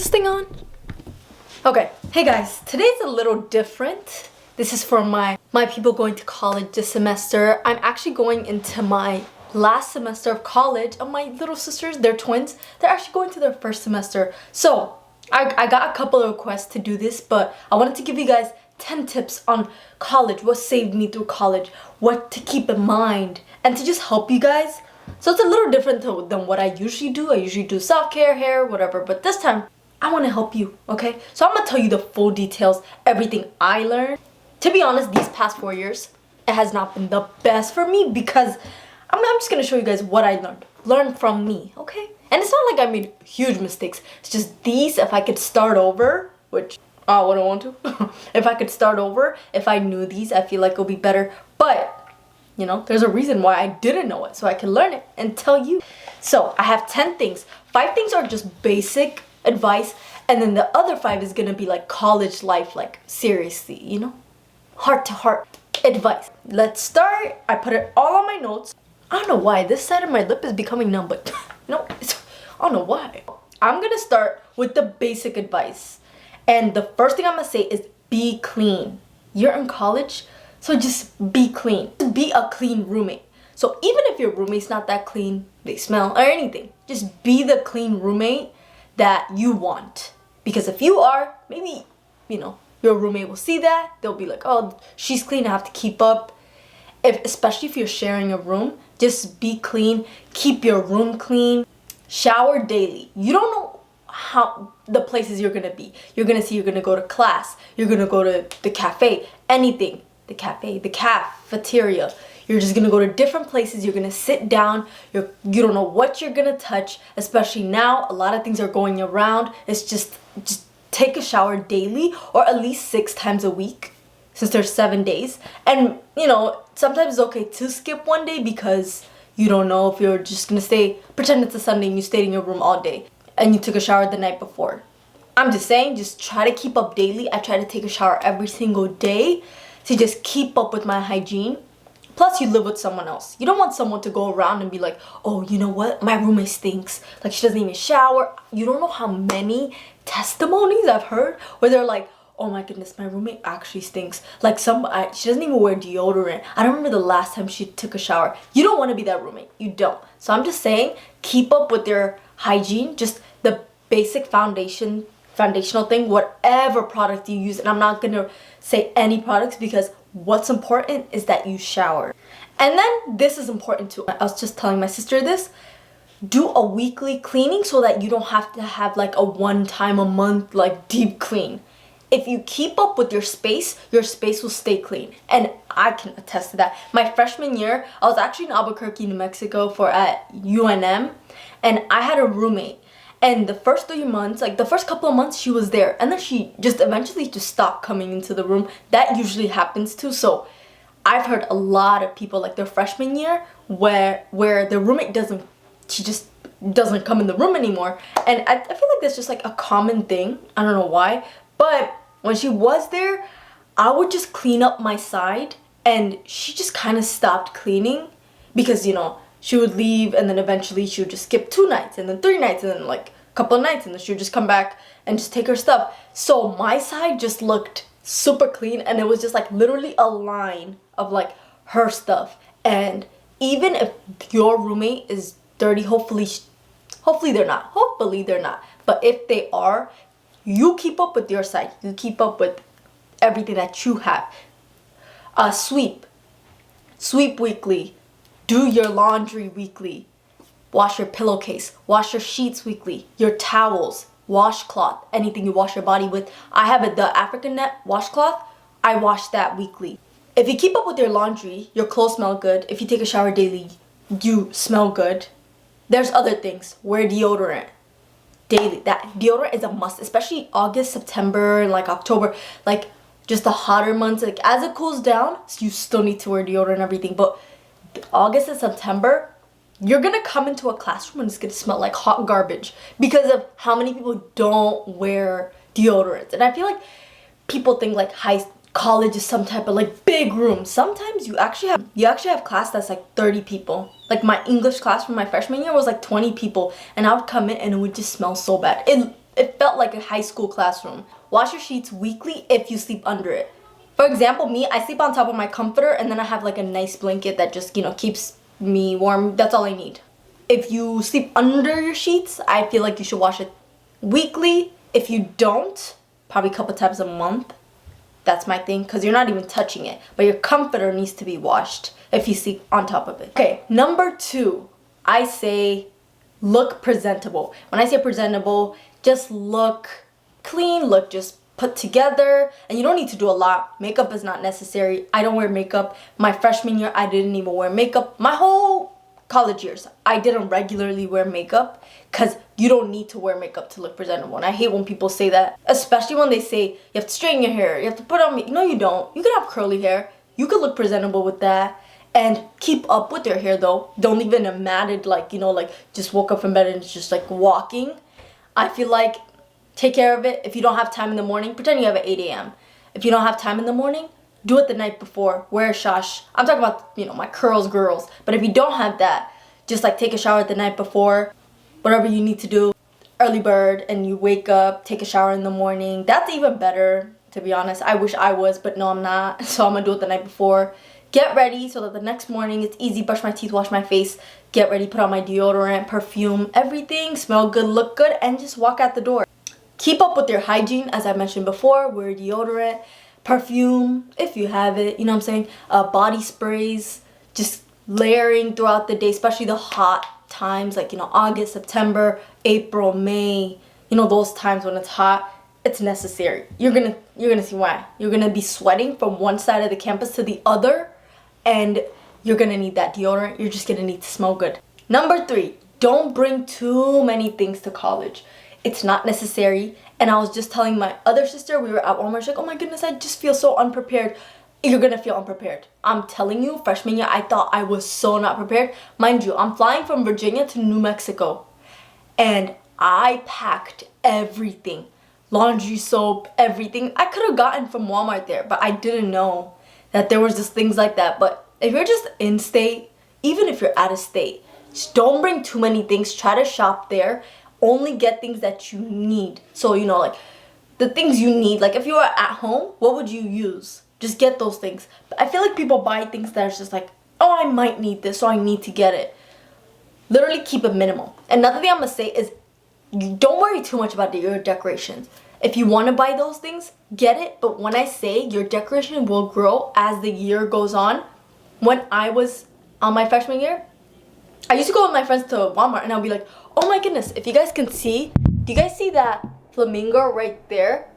this thing on? Okay, hey guys, today's a little different. This is for my people going to college this semester. I'm actually going into my last semester of college, and my little sisters, they're twins, they're actually going to their first semester. So I got a couple of requests to do this, but I wanted to give you guys 10 tips on college, what saved me through college, what to keep in mind, and to just help you guys. So it's a little different than what I usually do. I usually do self-care, hair, whatever, but this time I want to help you, okay? So I'm gonna tell you the full details, everything I learned. To be honest, these past 4 years, it has not been the best for me because I'm just gonna show you guys what I learned. Learn from me, okay? And it's not like I made huge mistakes. It's just these, if I could start over, which I wouldn't want to. If I could start over, if I knew these, I feel like it'll be better. But, you know, there's a reason why I didn't know it, so I can learn it and tell you. So I have 10 things. 5 things are just basic advice, and then the other 5 is gonna be like college life, like seriously, you know? Heart to heart advice. Let's start. I put it all on my notes. I don't know why this side of my lip is becoming numb, but no, I don't know why. I'm gonna start with the basic advice. And the first thing I'm gonna say is be clean. You're in college, so just be clean. Be a clean roommate. So even if your roommate's not that clean, they smell or anything, just be the clean roommate that you want. Because if you are, maybe, you know, your roommate will see that. They'll be like, oh, she's clean, I have to keep up. Especially if you're sharing a room, just be clean. Keep your room clean. Shower daily. You don't know how the places you're gonna be. You're gonna go to class. You're gonna go to the cafe. Anything. The cafe, the cafeteria. You're just gonna go to different places. You're gonna sit down. You don't know what you're gonna touch. Especially now, a lot of things are going around. It's just take a shower daily, or at least 6 times a week, since there's 7 days. And you know, sometimes it's okay to skip one day because you don't know if you're just gonna pretend it's a Sunday and you stayed in your room all day and you took a shower the night before. I'm just saying, just try to keep up daily. I try to take a shower every single day to just keep up with my hygiene. Plus, you live with someone else. You don't want someone to go around and be like, oh, you know what? My roommate stinks. Like, she doesn't even shower. You don't know how many testimonies I've heard where they're like, oh my goodness, my roommate actually stinks. Like, she doesn't even wear deodorant. I don't remember the last time she took a shower. You don't want to be that roommate. You don't. So I'm just saying, keep up with your hygiene. Just the basic foundational thing, whatever product you use. And I'm not going to say any products because what's important is that you shower. And then this is important too. I was just telling my sister this. Do a weekly cleaning so that you don't have to have like a one time a month like deep clean. If you keep up with your space will stay clean. And I can attest to that. My freshman year, I was actually in Albuquerque, New Mexico at UNM, and I had a roommate. And the first 3 months, like the first couple of months, she was there. And then she just eventually just stopped coming into the room. That usually happens too. So I've heard a lot of people like their freshman year where their roommate she just doesn't come in the room anymore. And I feel like that's just like a common thing. I don't know why. But when she was there, I would just clean up my side. And she just kind of stopped cleaning because, you know, she would leave and then eventually she would just skip 2 nights and then 3 nights and then like a couple of nights and then she would just come back and just take her stuff. So my side just looked super clean and it was just like literally a line of like her stuff. And even if your roommate is dirty, hopefully they're not. Hopefully they're not. But if they are, you keep up with your side. You keep up with everything that you have. Sweep weekly. Do your laundry weekly. Wash your pillowcase. Wash your sheets weekly. Your towels, washcloth, anything you wash your body with. I have the African net washcloth. I wash that weekly. If you keep up with your laundry, your clothes smell good. If you take a shower daily, you smell good. There's other things. Wear deodorant daily. That deodorant is a must, especially August, September, and like October. Like just the hotter months. Like as it cools down, you still need to wear deodorant and everything. But August and September, you're gonna come into a classroom and it's gonna smell like hot garbage because of how many people don't wear deodorant. And I feel like people think like college is some type of like big room. Sometimes you actually have class that's like 30 people. Like my English class from my freshman year was like 20 people, and I would come in and it would just smell so bad. It felt like a high school classroom. Wash your sheets weekly if you sleep under it. For example, me, I sleep on top of my comforter and then I have like a nice blanket that just, keeps me warm. That's all I need. If you sleep under your sheets, I feel like you should wash it weekly. If you don't, probably a couple times a month. That's my thing, because you're not even touching it. But your comforter needs to be washed if you sleep on top of it. Okay, number 2, I say look presentable. When I say presentable, just look clean, look just put together, and you don't need to do a lot. Makeup is not necessary. I don't wear makeup. My freshman year, I didn't even wear makeup. My whole college years, I didn't regularly wear makeup because you don't need to wear makeup to look presentable. And I hate when people say that, especially when they say you have to straighten your hair, you have to put on makeup. No, you don't. You can have curly hair. You could look presentable with that. And keep up with your hair though. Don't leave it in a matted, like just woke up from bed and it's just like walking. I feel like take care of it. If you don't have time in the morning, pretend you have at 8 a.m. If you don't have time in the morning, do it the night before. Wear a shash. I'm talking about, my curls, girls. But if you don't have that, just like take a shower the night before. Whatever you need to do. Early bird, and you wake up, take a shower in the morning. That's even better, to be honest. I wish I was, but no, I'm not. So I'm gonna do it the night before. Get ready so that the next morning it's easy. Brush my teeth, wash my face, get ready, put on my deodorant, perfume, everything. Smell good, look good, and just walk out the door. Keep up with your hygiene, as I mentioned before. Wear deodorant, perfume, if you have it, you know what I'm saying? Body sprays, just layering throughout the day, especially the hot times like, August, September, April, May, those times when it's hot. It's necessary. You're gonna see why. You're gonna be sweating from one side of the campus to the other, and you're gonna need that deodorant. You're just gonna need to smell good. Number 3, don't bring too many things to college. It's not necessary. And I was just telling my other sister, we were at Walmart, she's like, oh my goodness, I just feel so unprepared. You're gonna feel unprepared. I'm telling you, freshman year, I thought I was so not prepared. Mind you, I'm flying from Virginia to New Mexico, and I packed everything. Laundry soap, everything. I could have gotten from Walmart there, but I didn't know that there was just things like that. But if you're just in state, even if you're out of state, just don't bring too many things. Try to shop there. Only get things that you need. So, like the things you need. Like if you are at home, what would you use? Just get those things. But I feel like people buy things that are just like, oh, I might need this, so I need to get it. Literally keep it minimal. Another thing I'm gonna say is don't worry too much about your decorations. If you want to buy those things, get it. But when I say your decoration will grow as the year goes on, when I was on my freshman year, I used to go with my friends to Walmart and I'll be like, oh my goodness, if you guys can see, do you guys see that flamingo right there?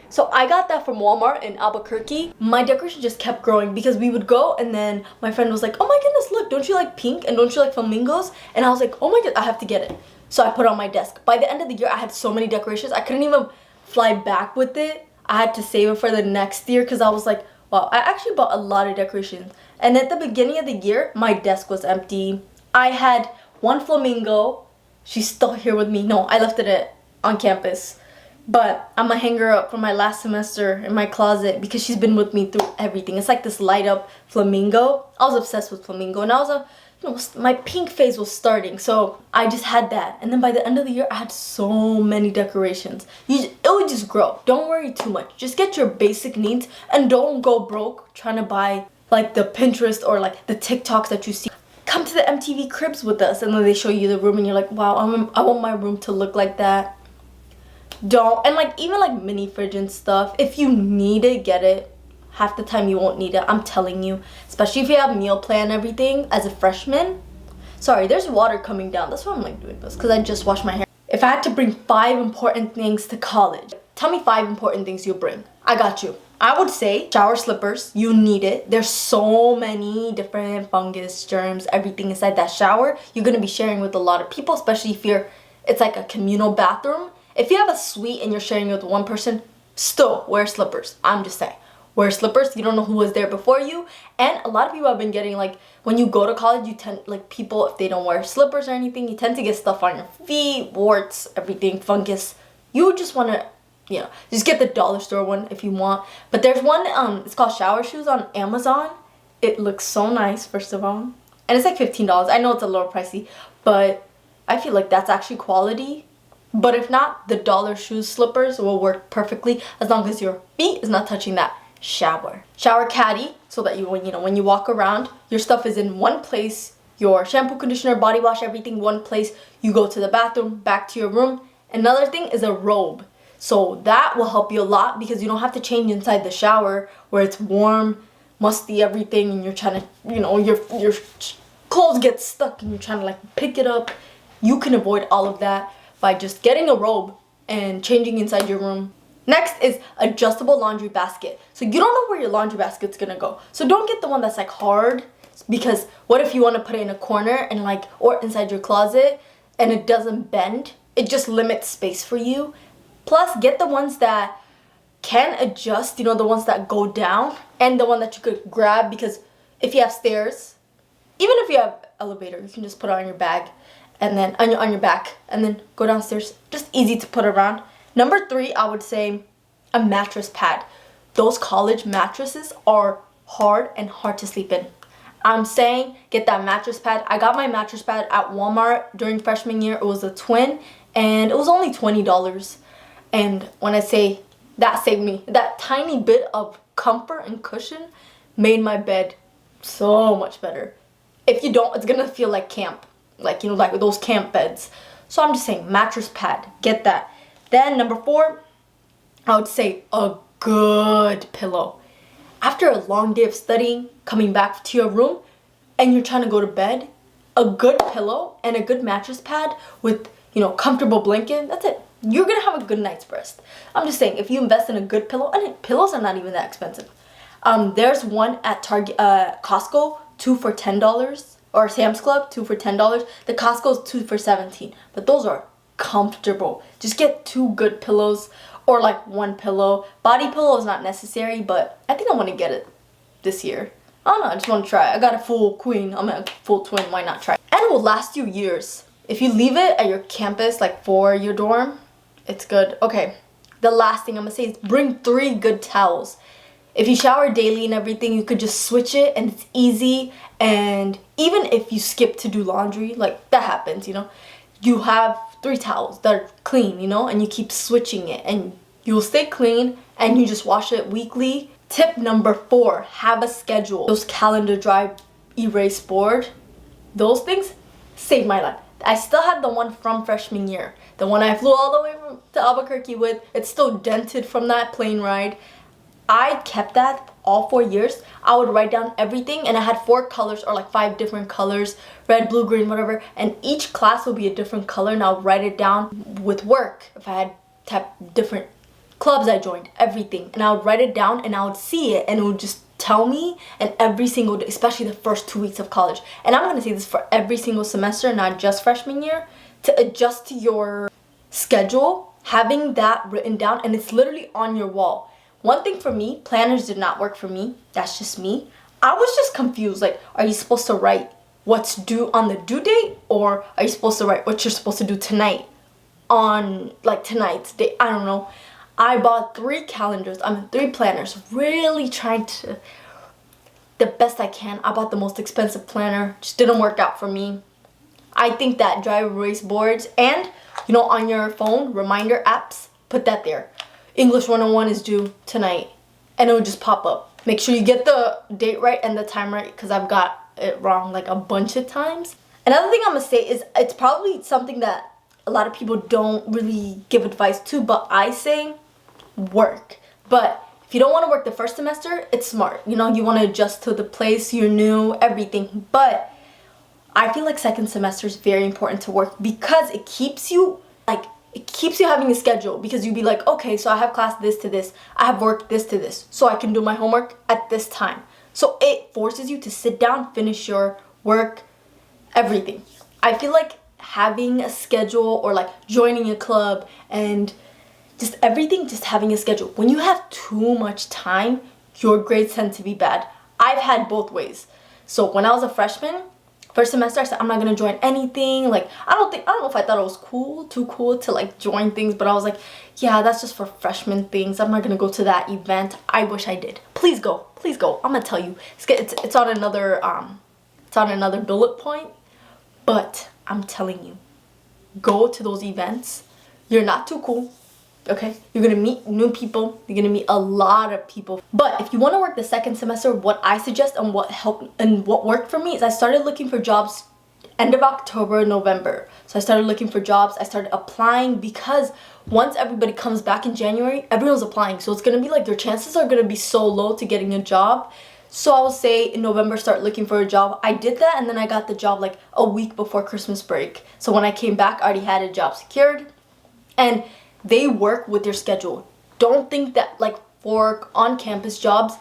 So I got that from Walmart in Albuquerque. My decoration just kept growing because we would go and then my friend was like, oh my goodness, look, don't you like pink and don't you like flamingos? And I was like, oh my god, I have to get it. So I put it on my desk. By the end of the year, I had so many decorations. I couldn't even fly back with it. I had to save it for the next year because I was like, wow, I actually bought a lot of decorations. And at the beginning of the year, my desk was empty. I had one flamingo. She's still here with me. No, I left it on campus. But I'm gonna hang her up from my last semester in my closet because she's been with me through everything. It's like this light up flamingo. I was obsessed with flamingo and I was my pink phase was starting. So I just had that. And then by the end of the year, I had so many decorations. It would just grow. Don't worry too much. Just get your basic needs and don't go broke trying to buy like the Pinterest or like the TikToks that you see. Come to the MTV Cribs with us and then they show you the room and you're like, wow, I want my room to look like that. Don't. And like even like mini fridge and stuff, if you need it, get it. Half the time you won't need it, I'm telling you. Especially if you have meal plan and everything as a freshman. Sorry, there's water coming down. That's why I'm like doing this, because I just washed my hair. If I had to bring 5 important things to college, tell me 5 important things you'll bring. I got you. I would say shower slippers. You need it. There's so many different fungus, germs, everything inside that shower. You're going to be sharing with a lot of people, especially if it's like a communal bathroom. If you have a suite and you're sharing with one person, still wear slippers. I'm just saying. Wear slippers. You don't know who was there before you. And a lot of people have been getting like, when you go to college, you tend, like people, if they don't wear slippers or anything, you tend to get stuff on your feet, warts, everything, fungus. You just want to, just get the dollar store one if you want. But there's one, it's called shower shoes on Amazon. It looks so nice, first of all. And it's like $15. I know it's a little pricey, but I feel like that's actually quality. But if not, the dollar shoes slippers will work perfectly as long as your feet is not touching that shower caddy, so that when you walk around, your stuff is in one place. Your shampoo, conditioner, body wash, everything one place. You go to the bathroom, back to your room. Another thing is a robe. So that will help you a lot because you don't have to change inside the shower where it's warm, musty, everything, and you're trying to, your clothes get stuck and you're trying to like pick it up. You can avoid all of that by just getting a robe and changing inside your room. Next is adjustable laundry basket. So you don't know where your laundry basket's gonna go. So don't get the one that's like hard, because what if you want to put it in a corner and or inside your closet and it doesn't bend? It just limits space for you. Plus, get the ones that can adjust, the ones that go down, and the one that you could grab, because if you have stairs, even if you have elevator, you can just put it on your bag and then on your back and then go downstairs. Just easy to put around. Number 3, I would say a mattress pad. Those college mattresses are hard to sleep in. I'm saying get that mattress pad. I got my mattress pad at Walmart during freshman year. It was a twin and it was only $20. And when I say that saved me, that tiny bit of comfort and cushion made my bed so much better. If you don't, it's gonna feel like camp, like those camp beds. So I'm just saying mattress pad, get that. Then number 4, I would say a good pillow. After a long day of studying, coming back to your room, and you're trying to go to bed, a good pillow and a good mattress pad with, comfortable blanket, that's it. You're gonna have a good night's rest. I'm just saying, if you invest in a good pillow, and pillows are not even that expensive. There's one at Costco, 2 for $10, or Sam's Club, 2 for $10. The Costco's 2 for $17, but those are comfortable. Just get 2 good pillows, or like 1 pillow. Body pillow is not necessary, but I think I want to get it this year. I don't know, I just want to try. I got a full queen, I'm a full twin, why not try? And it will last you years. If you leave it at your campus, like for your dorm, it's good. Okay, the last thing I'm gonna say is bring 3 good towels. If you shower daily and everything, you could just switch it and it's easy. And even if you skip to do laundry, like that happens, you have 3 towels that are clean, and you keep switching it and you'll stay clean and you just wash it weekly. Tip number 4, have a schedule. Those calendar dry erase board, those things saved my life. I still had the one from freshman year. The one I flew all the way to Albuquerque with. It's still dented from that plane ride. I kept that all 4 years. I would write down everything, and I had 4 colors, or like 5 different colors, red, blue, green, whatever, and each class would be a different color, and I would write it down with work. If I had different clubs I joined, everything, and I would write it down and I would see it and it would just tell me. And every single day, especially the first 2 weeks of college, and I'm gonna say this for every single semester, not just freshman year, to adjust to your schedule, having that written down, and it's literally on your wall. One thing for me, planners did not work for me. That's just me. I was just confused. Like, are you supposed to write what's due on the due date, or are you supposed to write what you're supposed to do tonight on like tonight's date? I don't know. I bought 3 calendars. 3 planners. Really trying to the best I can. I bought the most expensive planner. Just didn't work out for me. I think that dry erase boards and on your phone reminder apps, put that there. English 101 is due tonight, and it will just pop up. Make sure you get the date right and the time right, because I've got it wrong like a bunch of times. Another thing I'm gonna say is, it's probably something that a lot of people don't really give advice to, but I say work. But if you don't want to work the first semester, it's smart. You want to adjust to the place, you're new, everything. But I feel like second semester is very important to work, because it keeps you having a schedule, because you'd be like, okay, so I have class this to this, I have work this to this, so I can do my homework at this time. So it forces you to sit down, finish your work, everything. I feel like having a schedule, or like joining a club, and just everything, just having a schedule. When you have too much time, your grades tend to be bad. I've had both ways. So when I was a freshman, first semester, I said I'm not gonna join anything. Like, I don't know if I thought it was too cool to like join things, but I was like, yeah, that's just for freshman things. I'm not gonna go to that event. I wish I did. Please go, please go. I'm gonna tell you, it's on another bullet point, but I'm telling you, go to those events. You're not too cool. Okay, you're gonna meet new people. You're gonna meet a lot of people. But if you want to work the second semester, what I suggest and what helped and what worked for me is I started looking for jobs end of October, November. So I started looking for jobs. I started applying because once everybody comes back in January, everyone's applying. So it's gonna be like your chances are gonna be so low to getting a job. So I will say in November, start looking for a job. I did that, and then I got the job like a week before Christmas break. So when I came back, I already had a job secured. And they work with your schedule. Don't think that like for on-campus jobs,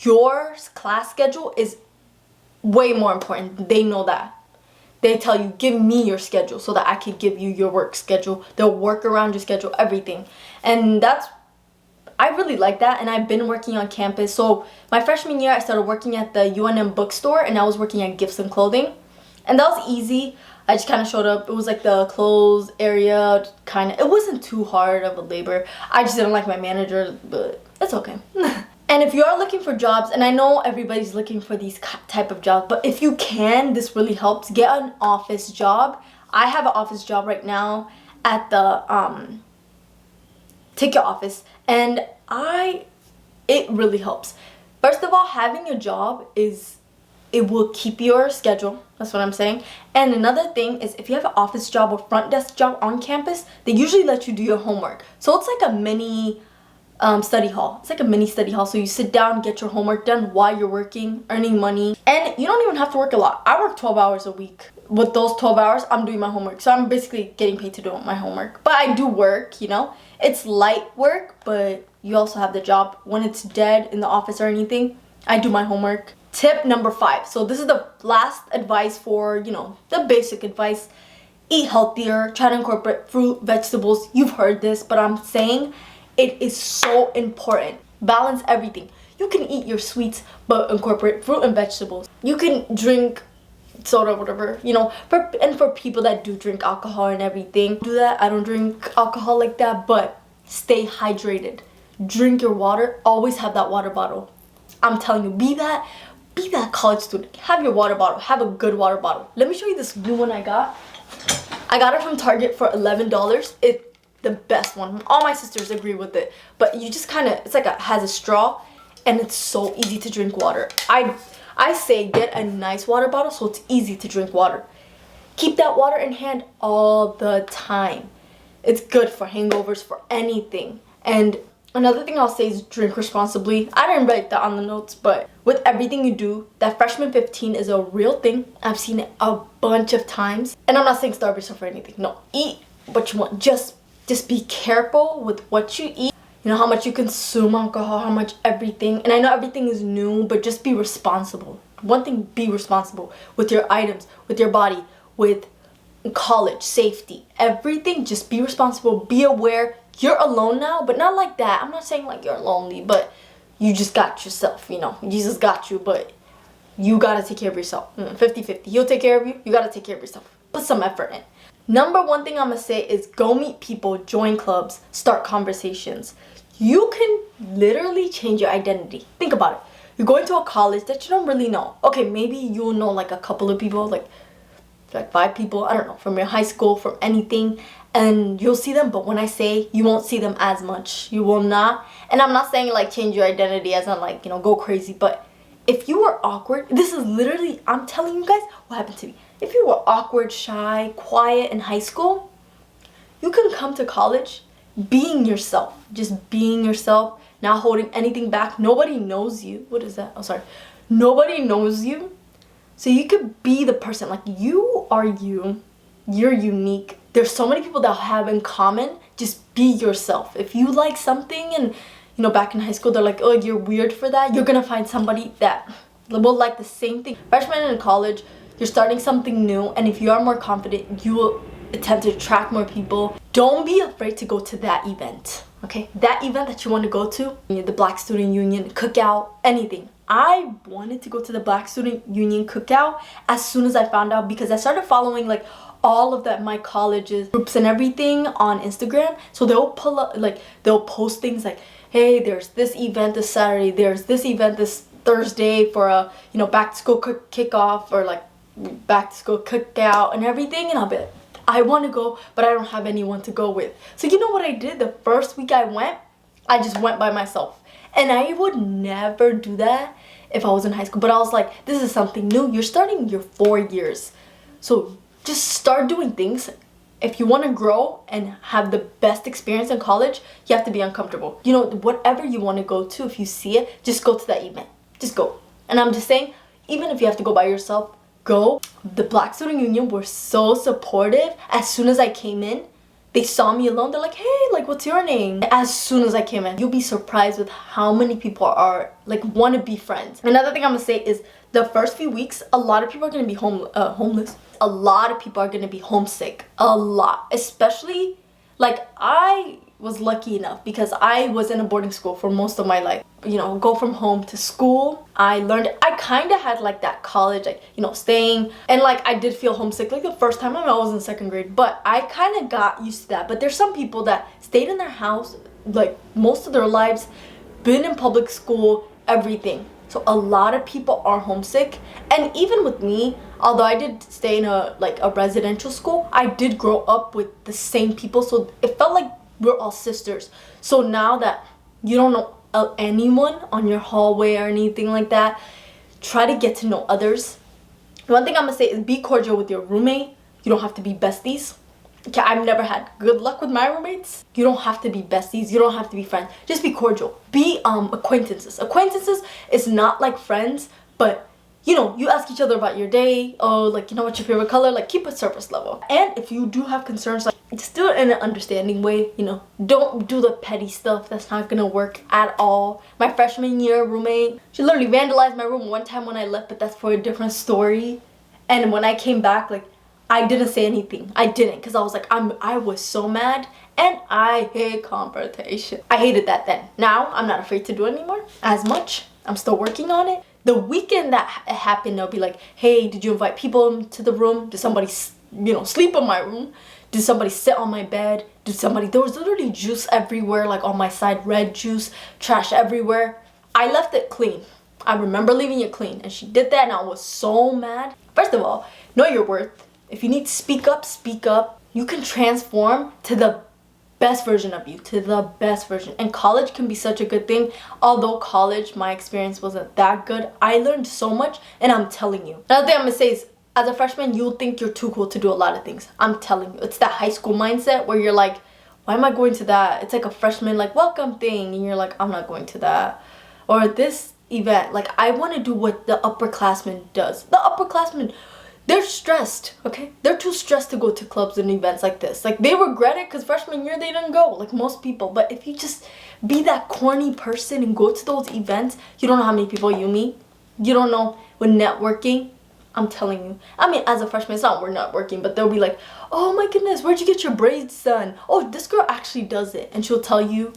your class schedule is way more important. They know that. They tell you, give me your schedule so that I can give you your work schedule. They'll work around your schedule, everything. And I really like that, and I've been working on campus. So my freshman year, I started working at the UNM bookstore, and I was working at Gifts and Clothing. And that was easy. I just kind of showed up. It was like the clothes area, kind of. It wasn't too hard of a labor. I just didn't like my manager, but it's okay. And if you are looking for jobs, and I know everybody's looking for these type of jobs, but if you can, this really helps. Get an office job. I have an office job right now at the ticket office, and it really helps. First of all, having a job it will keep your schedule. That's what I'm saying. And another thing is, if you have an office job or front desk job on campus, they usually let you do your homework. So it's like a mini study hall. It's like a mini study hall. So you sit down, get your homework done while you're working, earning money. And you don't even have to work a lot. I work 12 hours a week. With those 12 hours, I'm doing my homework. So I'm basically getting paid to do my homework. But I do work, you know. It's light work, but you also have the job. When it's dead in the office or anything, I do my homework. Tip number 5. So this is the last advice for, you know, the basic advice. Eat healthier. Try to incorporate fruit, vegetables. You've heard this, but I'm saying it is so important. Balance everything. You can eat your sweets, but incorporate fruit and vegetables. You can drink soda, whatever, you know, for people that do drink alcohol and everything. Do that. I don't drink alcohol like that, but stay hydrated. Drink your water. Always have that water bottle. I'm telling you, be that college student. Have your water bottle. Have a good water bottle. Let me show you this new one I got. I got it from Target for $11. It's the best one. All my sisters agree with it. But you just kind of, it's like has a straw, and it's so easy to drink water. I say get a nice water bottle so it's easy to drink water. Keep that water in hand all the time. It's good for hangovers, for anything. And another thing I'll say is drink responsibly. I didn't write that on the notes, but with everything you do, that freshman 15 is a real thing. I've seen it a bunch of times. And I'm not saying starve yourself or anything. No, eat what you want. Just be careful with what you eat. You know, how much you consume alcohol, how much everything. And I know everything is new, but just be responsible. One thing, be responsible with your items, with your body, with college, safety, everything. Just be responsible, be aware. You're alone now, but not like that. I'm not saying like you're lonely, but you just got yourself, you know. Jesus got you, but you gotta take care of yourself. 50-50. He'll take care of you. You gotta take care of yourself. Put some effort in. Number one thing I'm gonna say is go meet people, join clubs, start conversations. You can literally change your identity. Think about it. You're going to a college that you don't really know. Okay, maybe you'll know like a couple of people, like 5 people, I don't know, from your high school, from anything, and you'll see them. But when I say you won't see them as much, you will not. And I'm not saying like change your identity as in like, you know, go crazy, but if you were awkward, this is literally, I'm telling you guys what happened to me. If you were awkward, shy, quiet in high school, you can come to college being yourself, just being yourself, not holding anything back. Nobody knows you. What is that? Oh, sorry. Nobody knows you. So you could be the person, like you are you. You're unique. There's so many people that have in common. Just be yourself. If you like something and, you know, back in high school, they're like, oh, you're weird for that. You're gonna find somebody that will like the same thing. Freshman in college, you're starting something new, and if you are more confident, you will attempt to attract more people. Don't be afraid to go to that event, okay? That event that you want to go to, the Black Student Union cookout, anything. I wanted to go to the Black Student Union cookout as soon as I found out, because I started following like all of my college's groups and everything on Instagram. So they'll pull up, like they'll post things like, hey, there's this event this Saturday, there's this event this Thursday for a, you know, back to school kickoff, or like back to school cookout and everything. And I'll be like, I want to go, but I don't have anyone to go with. So you know what I did? The first week I went, I just went by myself. And I would never do that if I was in high school. But I was like, this is something new. You're starting your 4 years. So just start doing things. If you want to grow and have the best experience in college, you have to be uncomfortable. You know, whatever you want to go to, if you see it, just go to that event. Just go. And I'm just saying, even if you have to go by yourself, go. The Black Student Union were so supportive. As soon as I came in, they saw me alone. They're like, hey, like, what's your name? As soon as I came in, you'll be surprised with how many people are, like, want to be friends. Another thing I'm going to say is the first few weeks, a lot of people are going to be homeless. A lot of people are going to be homesick. A lot. Especially, like, I was lucky enough because I was in a boarding school for most of my life. You know, go from home to school. I learned, I kind of had like that college, like, you know, staying, and like I did feel homesick like the first time I was in 2nd grade, but I kind of got used to that. But there's some people that stayed in their house like most of their lives, been in public school, everything. So a lot of people are homesick. And even with me, although I did stay in a residential school, I did grow up with the same people, so it felt like we're all sisters. So now that you don't know anyone on your hallway or anything like that, try to get to know others. One thing I'm gonna say is be cordial with your roommate. You don't have to be besties. Okay, I've never had good luck with my roommates. You don't have to be besties. You don't have to be friends. Just be cordial. Be acquaintances. Acquaintances is not like friends, but you know, you ask each other about your day. Oh, like, you know, what's your favorite color? Like, keep it surface level. And if you do have concerns, like, just do it in an understanding way. You know, don't do the petty stuff. That's not gonna work at all. My freshman year roommate, she literally vandalized my room one time when I left, but that's for a different story. And when I came back, like, I didn't say anything. I didn't, because I was like, I was so mad, and I hate confrontation. I hated that then. Now I'm not afraid to do it anymore as much. I'm still working on it. The weekend that it happened, they'll be like, hey, did you invite people to the room? Did somebody, you know, sleep in my room? Did somebody sit on my bed? There was literally juice everywhere, like on my side, red juice, trash everywhere. I left it clean. I remember leaving it clean, and she did that, and I was so mad. First of all, know your worth. If you need to speak up, speak up. You can transform to the best version of you, to the best version. And college can be such a good thing. Although college, my experience wasn't that good, I learned so much, and I'm telling you. Another thing I'm gonna say is, as a freshman, you'll think you're too cool to do a lot of things. I'm telling you, it's that high school mindset where you're like, why am I going to that? It's like a freshman like welcome thing, and you're like, I'm not going to that. Or this event, like, I want to do what the upperclassmen does. The upperclassmen, they're stressed, okay? They're too stressed to go to clubs and events like this. Like, they regret it because freshman year they didn't go, like most people. But if you just be that corny person and go to those events, you don't know how many people you meet. You don't know with networking. I'm telling you. I mean, as a freshman, it's not we're networking, but they'll be like, oh my goodness, where'd you get your braids done? Oh, this girl actually does it. And she'll tell you,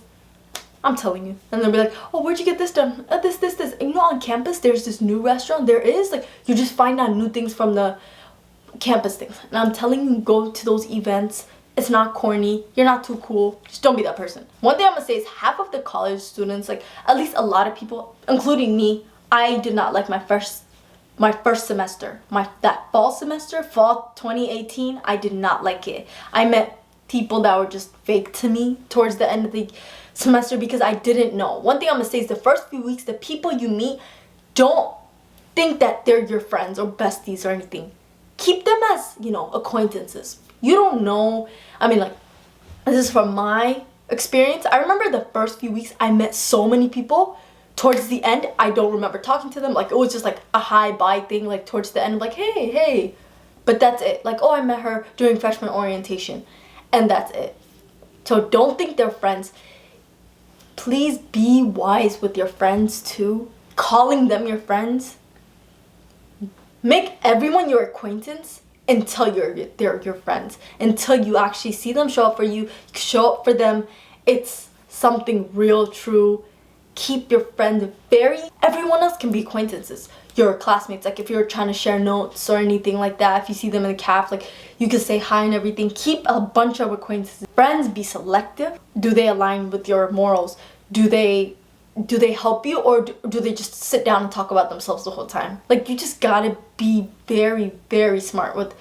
I'm telling you. And they'll be like, oh, where'd you get this done? This. And you know, on campus, there's this new restaurant. There is, like, you just find out new things from the campus things. And I'm telling you, go to those events. It's not corny. You're not too cool. Just don't be that person. One thing I'm gonna say is half of the college students, like, at least a lot of people, including me, I did not like my first semester. That fall semester, fall 2018, I did not like it. I met people that were just fake to me towards the end of the semester because I didn't know. One thing I'm gonna say is the first few weeks, the people you meet, don't think that they're your friends or besties or anything. Keep them as, you know, acquaintances. You don't know. I mean, like, this is from my experience. I remember the first few weeks I met so many people. Towards the end, I don't remember talking to them. Like, it was just like a hi bye thing, like towards the end, like, hey. But that's it. Like, oh, I met her during freshman orientation, and that's it. So don't think they're friends. Please be wise with your friends too. Calling them your friends. Make everyone your acquaintance until they're your friends. Until you actually see them, show up for you, show up for them. It's something real, true. Keep your friends everyone else can be acquaintances. Your classmates, like if you're trying to share notes or anything like that, if you see them in the caf, like you can say hi and everything. Keep a bunch of acquaintances. Friends, be selective. Do they align with your morals? Do they help you, or do they just sit down and talk about themselves the whole time? Like, you just gotta be very, very smart with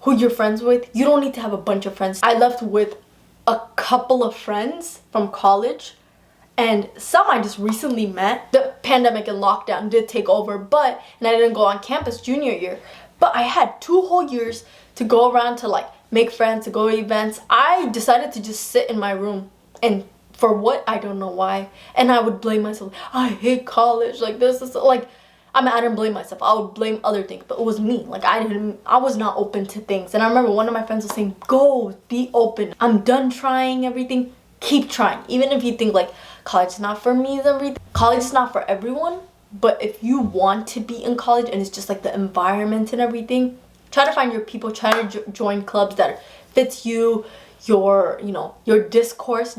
who you're friends with. You don't need to have a bunch of friends. I left with a couple of friends from college, and some I just recently met. The pandemic and lockdown did take over, and I didn't go on campus junior year, but I had 2 whole years to go around to like make friends, to go to events. I decided to just sit in my room, and for what? I don't know why. And I would blame myself. I hate college. Like this is like, I mean, I didn't blame myself. I would blame other things, but it was me. Like I was not open to things. And I remember one of my friends was saying, go, be open. I'm done trying everything. Keep trying. Even if you think like college is not for me, college is not for everyone. But if you want to be in college and it's just like the environment and everything, try to find your people, try to join clubs that fits you, your discourse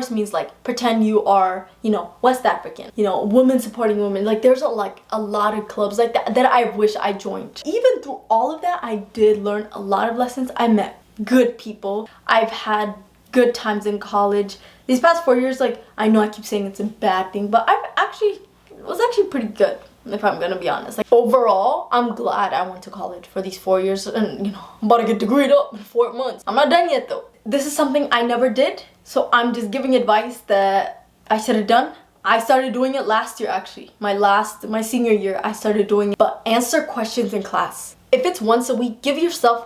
means like pretend you are, West African, women supporting women. Like there's a lot of clubs like that I wish I joined. Even through all of that, I did learn a lot of lessons. I met good people. I've had good times in college. These past 4 years, like I know I keep saying it's a bad thing, but it was actually pretty good, if I'm gonna be honest. Like overall, I'm glad I went to college for these 4 years, and I'm about to get degreed up in 4 months. I'm not done yet though. This is something I never did, so I'm just giving advice that I should have done. I started doing it last year actually. My senior year, I started doing it. But answer questions in class. If it's once a week, give yourself,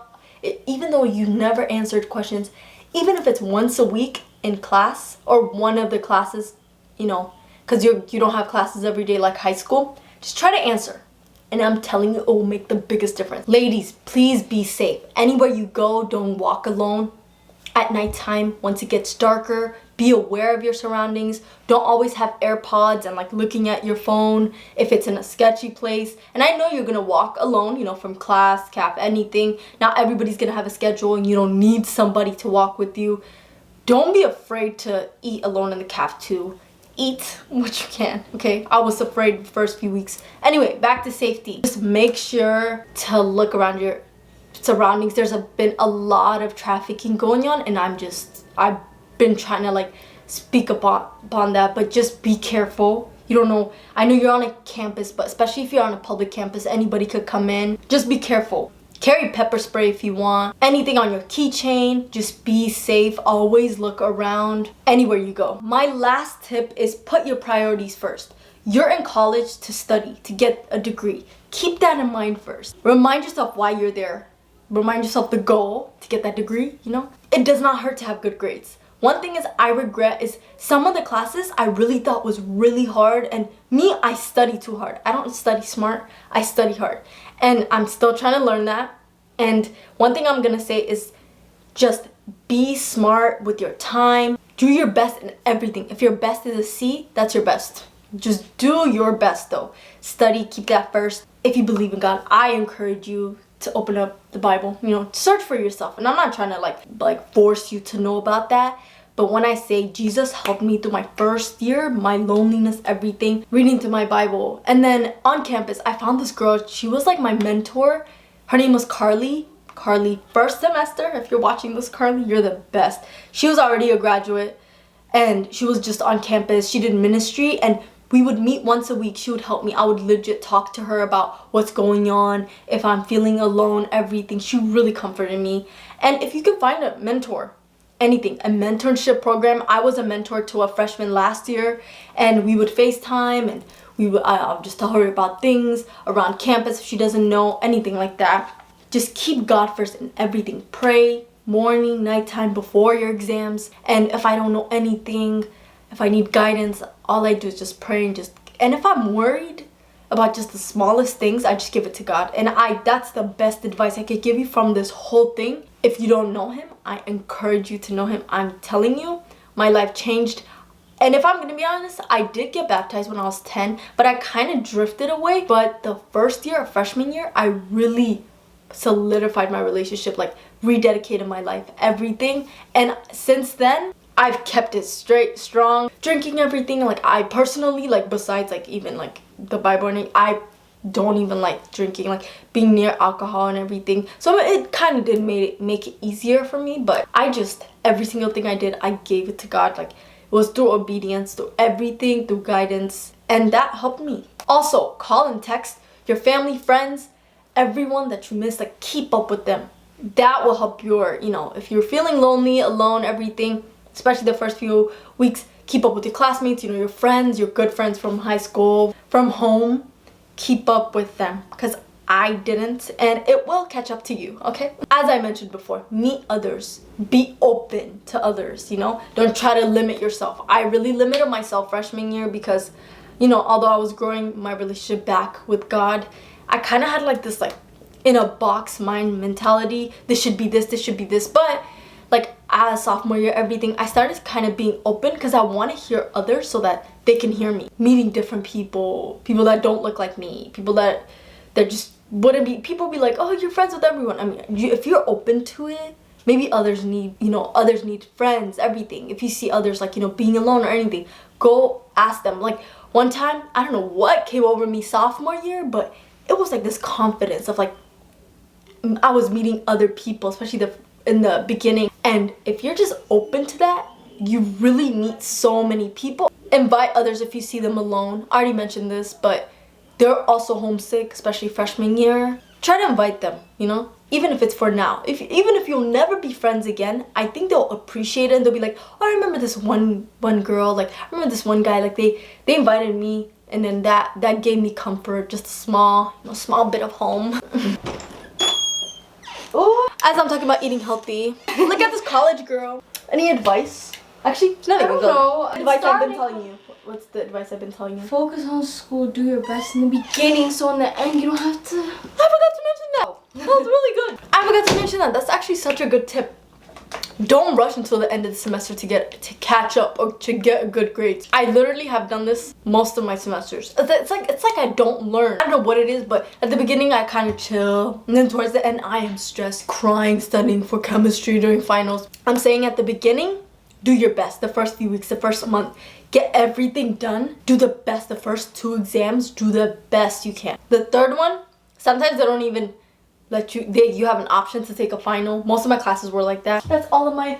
even though you never answered questions, even if it's once a week in class or one of the classes, because you don't have classes every day like high school, just try to answer. And I'm telling you, it will make the biggest difference. Ladies, please be safe. Anywhere you go, don't walk alone. At nighttime, once it gets darker, be aware of your surroundings. Don't always have AirPods and like looking at your phone if it's in a sketchy place. And I know you're gonna walk alone, from class, CAF, anything. Not everybody's gonna have a schedule and you don't need somebody to walk with you. Don't be afraid to eat alone in the CAF too. Eat what you can, okay? I was afraid the first few weeks. Anyway, back to safety. Just make sure to look around your surroundings. There's been a lot of trafficking going on, and I've been trying to like speak upon that, but just be careful. You don't know, I know you're on a campus, but especially if you're on a public campus, anybody could come in. Just be careful. Carry pepper spray if you want. Anything on your keychain. Just be safe. Always look around anywhere you go. My last tip is put your priorities first. You're in college to study, to get a degree. Keep that in mind first. Remind yourself why you're there. Remind yourself the goal to get that degree, It does not hurt to have good grades. One thing I regret is some of the classes I really thought was really hard, and me, I study too hard. I don't study smart, I study hard. And I'm still trying to learn that. And one thing I'm gonna say is just be smart with your time. Do your best in everything. If your best is a C, that's your best. Just do your best though. Study, keep that first. If you believe in God, I encourage you to open up the Bible, search for yourself. And I'm not trying to like force you to know about that. But when I say Jesus helped me through my first year, my loneliness, everything, reading through my Bible. And then on campus, I found this girl. She was like my mentor. Her name was Carly. Carly, first semester. If you're watching this, Carly, you're the best. She was already a graduate and she was just on campus. She did ministry and we would meet once a week. She would help me. I would legit talk to her about what's going on, if I'm feeling alone, everything. She really comforted me. And if you can find a mentor, anything, a mentorship program. I was a mentor to a freshman last year, and we would FaceTime, and I would just tell her about things around campus if she doesn't know, anything like that. Just keep God first in everything. Pray morning, nighttime, before your exams. And if I don't know anything, if I need guidance, all I do is just pray and if I'm worried about just the smallest things, I just give it to God. And that's the best advice I could give you from this whole thing. If you don't know him, I encourage you to know him. I'm telling you, my life changed. And if I'm gonna be honest, I did get baptized when I was 10, but I kind of drifted away. But the first year, freshman year, I really solidified my relationship, like rededicated my life, everything. And since then, I've kept it strong, drinking everything. Like I personally, like besides like even like the Bible and I don't even like drinking, like being near alcohol and everything. So it kind of did make it easier for me, but every single thing I did, I gave it to God. Like it was through obedience, through everything, through guidance, and that helped me. Also, call and text your family, friends, everyone that you miss. Like keep up with them. that will help your, you know, if you're feeling lonely, alone, everything, especially the first few weeks, keep up with your classmates, you know, your friends, your good friends from high school, from home. Keep up with them, because I didn't, and it will catch up to you, okay? As I mentioned before, meet others. Be open to others, you know? Don't try to limit yourself. I really limited myself freshman year because, you know, although I was growing my relationship back with God, I kind of had like this like in a box mind mentality. This should be this should be this. But like as sophomore year, everything, I started kind of being open because I want to hear others so that they can hear me. Meeting different people, people that don't look like me, people that just wouldn't be, people be like, oh, you're friends with everyone. I mean, if you're open to it, maybe others need, you know, others need friends, everything. If you see others like, you know, being alone or anything, go ask them. Like one time, I don't know what came over me sophomore year, but it was like this confidence of like, I was meeting other people, especially in the beginning. And if you're just open to that, you really meet so many people. Invite others if you see them alone. I already mentioned this, but they're also homesick, especially freshman year. Try to invite them, you know, even if it's for now. Even if you'll never be friends again, I think they'll appreciate it and they'll be like, oh, I remember this one girl, like I remember this one guy, like they invited me, and then that gave me comfort, just a small, you know, small bit of home. Oh, as I'm talking about eating healthy, look at this college girl. Any advice? Actually, not even good. No, advice I've been telling you. What's the advice I've been telling you? Focus on school, do your best in the beginning, so in the end you don't have to. I forgot to mention that. That was really good. I forgot to mention that. That's actually such a good tip. Don't rush until the end of the semester to catch up or to get a good grade. I literally have done this most of my semesters. It's like I don't learn. I don't know what it is, but at the beginning I kind of chill, and then towards the end I am stressed, crying, studying for chemistry during finals. I'm saying at the beginning, do your best. The first few weeks, the first month, get everything done. Do the best. The first 2 exams, do the best you can. The third one, sometimes they don't even let you have an option to take a final. Most of my classes were like that. That's all of my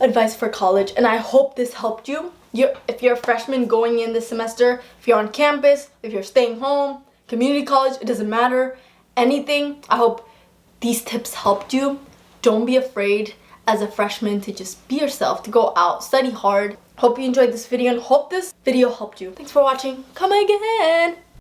advice for college, and I hope this helped you. If you're a freshman going in this semester, if you're on campus, if you're staying home, community college, it doesn't matter, anything, I hope these tips helped you. Don't be afraid as a freshman to just be yourself, to go out, study hard. Hope you enjoyed this video and hope this video helped you. Thanks for watching. Come again.